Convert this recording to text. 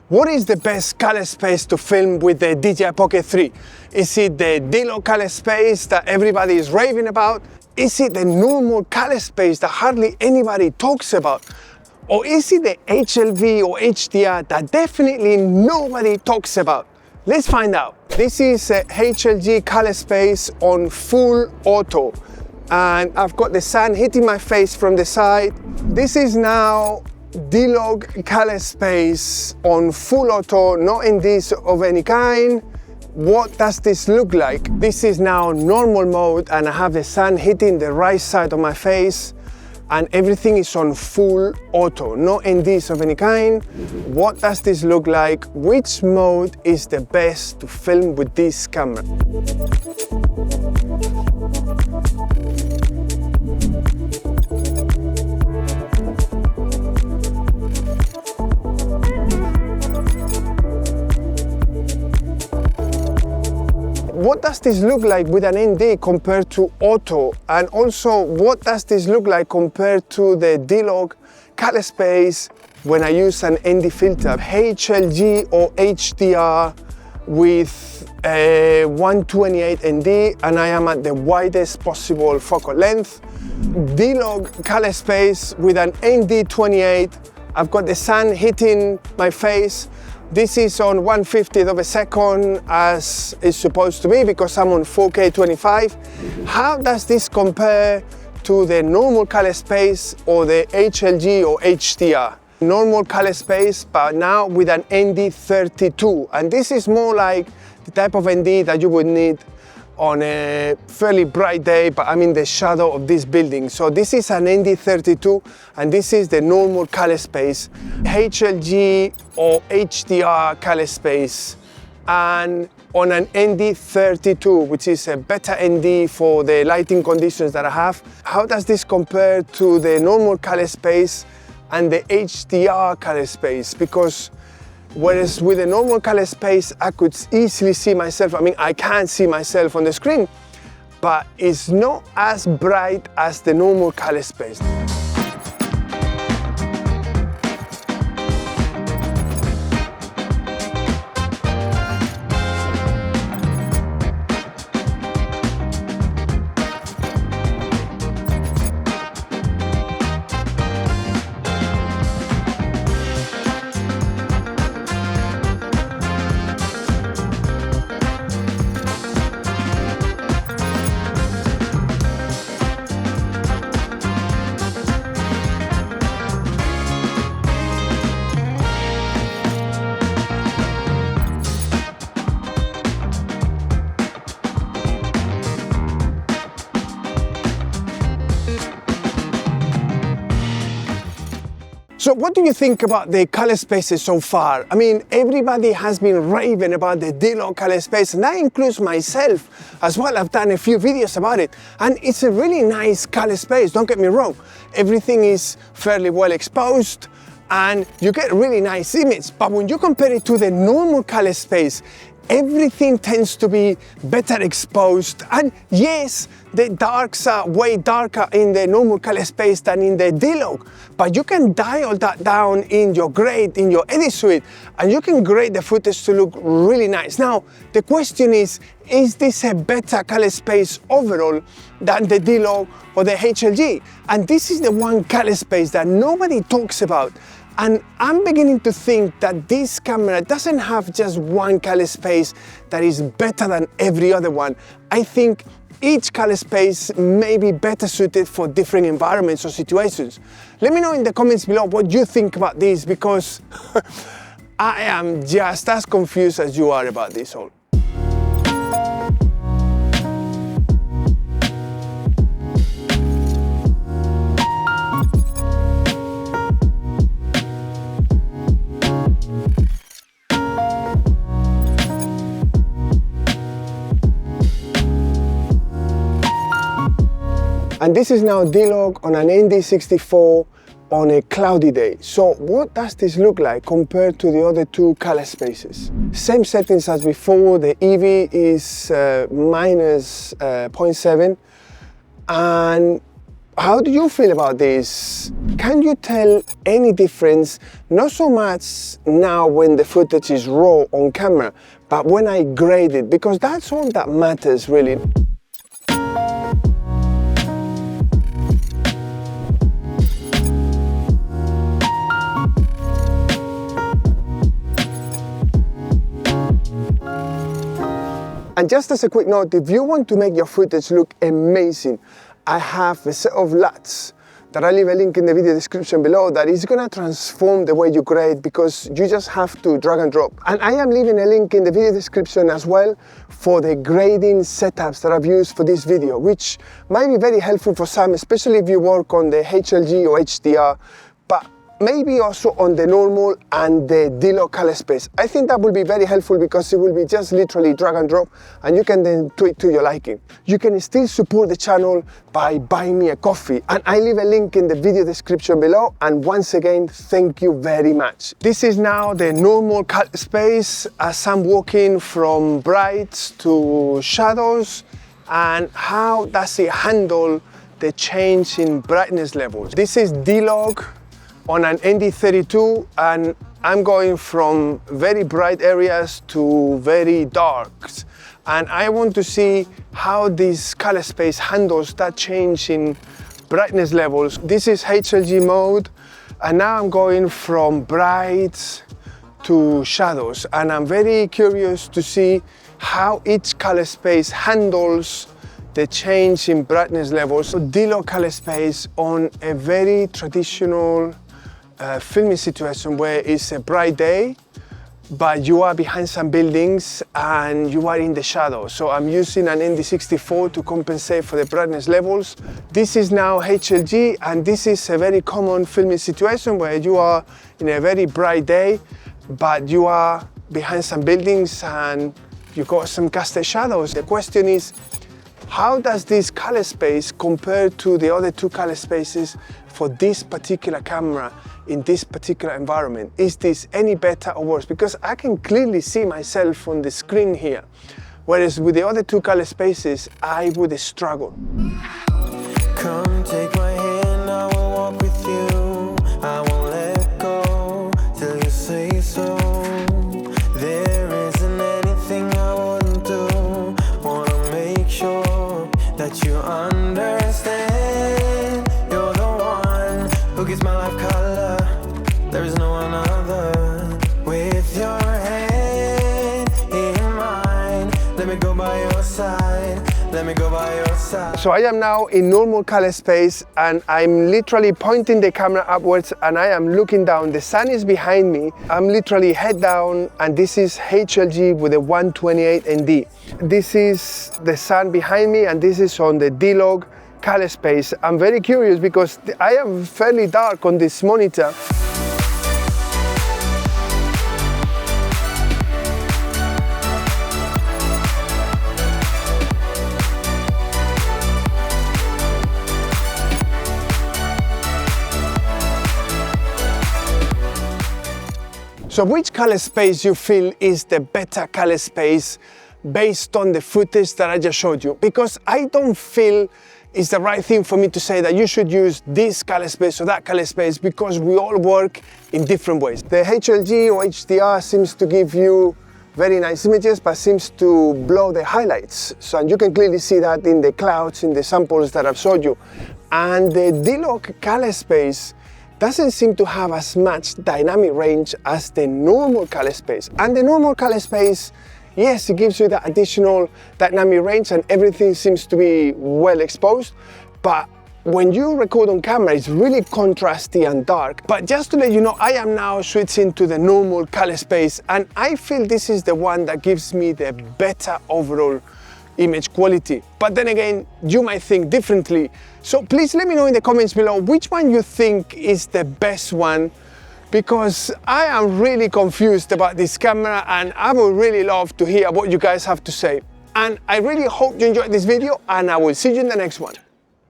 What is the best color space to film with the DJI Pocket 3? Is it the D-Log color space that everybody is raving about? Is it the normal color space that hardly anybody talks about? Or is it the HLV or HDR that definitely nobody talks about? Let's find out. This is a HLG color space on full auto. And I've got the sun hitting my face from the side. This is now D-Log color space on full auto, not in this of any kind. What does this look like? This is now normal mode and I have the sun hitting the right side of my face and everything is on full auto, no NDs of any kind. What does this look like? Which mode is the best to film with this camera? What does this look like with an ND compared to auto? And also, what does this look like compared to the D-Log color space when I use an ND filter? HLG or HDR with a 128 ND and I am at the widest possible focal length. D-Log color space with an ND28. I've got the sun hitting my face. This is on 1/50th of a second as it's supposed to be because I'm on 4K 25. How does this compare to the normal color space or the HLG or HDR? Normal color space, but now with an ND32. And this is more like the type of ND that you would need on a fairly bright day, but I'm in the shadow of this building. So this is an ND32 and this is the normal color space, HLG or HDR color space, and on an ND32, which is a better ND for the lighting conditions that I have. How does this compare to the normal color space and the HDR color space? Because whereas with the normal color space, I could easily see myself. I mean, I can see myself on the screen, but it's not as bright as the normal color space. So what do you think about the color spaces so far? I mean, everybody has been raving about the D-Log color space, and that includes myself as well. I've done a few videos about it, and it's a really nice color space, don't get me wrong. Everything is fairly well exposed, and you get a really nice image. But when you compare it to the normal color space, everything tends to be better exposed. And yes, the darks are way darker in the normal color space than in the D-Log, but you can dial that down in your grade, in your edit suite, and you can grade the footage to look really nice. Now, the question is this a better color space overall than the D-Log or the HLG? And this is the one color space that nobody talks about. And I'm beginning to think that this camera doesn't have just one color space that is better than every other one. I think each color space may be better suited for different environments or situations. Let me know in the comments below what you think about this, because I am just as confused as you are about this all. And this is now D-Log on an ND64 on a cloudy day. So what does this look like compared to the other two color spaces? Same settings as before. The EV is minus 0.7, and How do you feel about this? Can you tell any difference? Not so much now when the footage is raw on camera, but when I grade it, because that's all that matters really. And just as a quick note, if you want to make your footage look amazing, I have a set of LUTs that I leave a link in the video description below that is going to transform the way you grade, because you just have to drag and drop. And I am leaving a link in the video description as well for the grading setups that I've used for this video, which might be very helpful for some, especially if you work on the HLG or HDR, but maybe also on the normal and the D-Log color space. I think that will be very helpful because it will be just literally drag and drop, and you can then tweak to your liking. You can still support the channel by buying me a coffee, and I leave a link in the video description below. And once again, thank you very much. This is now the normal color space as I'm walking from brights to shadows, and how does it handle the change in brightness levels. This is D-Log on an ND32, and I'm going from very bright areas to very darks, and I want to see how this color space handles that change in brightness levels. This is HLG mode, and now I'm going from brights to shadows, and I'm very curious to see how each color space handles the change in brightness levels. So D-Log color space on a very traditional filming situation where it's a bright day, but you are behind some buildings and you are in the shadow. So I'm using an ND64 to compensate for the brightness levels. This is now HLG, and this is a very common filming situation where you are in a very bright day, but you are behind some buildings and you got some casted shadows. The question is, how does this color space compare to the other two color spaces for this particular camera in this particular environment? Is this any better or worse? Because I can clearly see myself on the screen here, whereas with the other two color spaces, I would struggle. Come take my hand, I will walk with you. I won't let go till you say so. There isn't anything I wouldn't do. Wanna make sure that you understand. You're the one who gives my life color. There is no one other. With your hand in mine, let me go by your side. Let me go by your side. So I am now in normal color space, and I'm literally pointing the camera upwards, and I am looking down. The sun is behind me. I'm literally head down, and this is HLG with a 128 ND. This is the sun behind me, and this is on the D-Log color space. I'm very curious because I am fairly dark on this monitor. So which color space you feel is the better color space based on the footage that I just showed you? Because I don't feel it's the right thing for me to say that you should use this color space or that color space, because we all work in different ways. The HLG or HDR seems to give you very nice images, but seems to blow the highlights. So, and you can clearly see that in the clouds, in the samples that I've showed you. And the D-Log color space doesn't seem to have as much dynamic range as the normal color space. And the normal color space, yes, it gives you that additional dynamic range and everything seems to be well exposed, but when you record on camera, it's really contrasty and dark. But just to let you know, I am now switching to the normal color space, and I feel this is the one that gives me the better overall image quality. But then again, you might think differently. So please let me know in the comments below which one you think is the best one, because I am really confused about this camera and I would really love to hear what you guys have to say. And I really hope you enjoyed this video, and I will see you in the next one.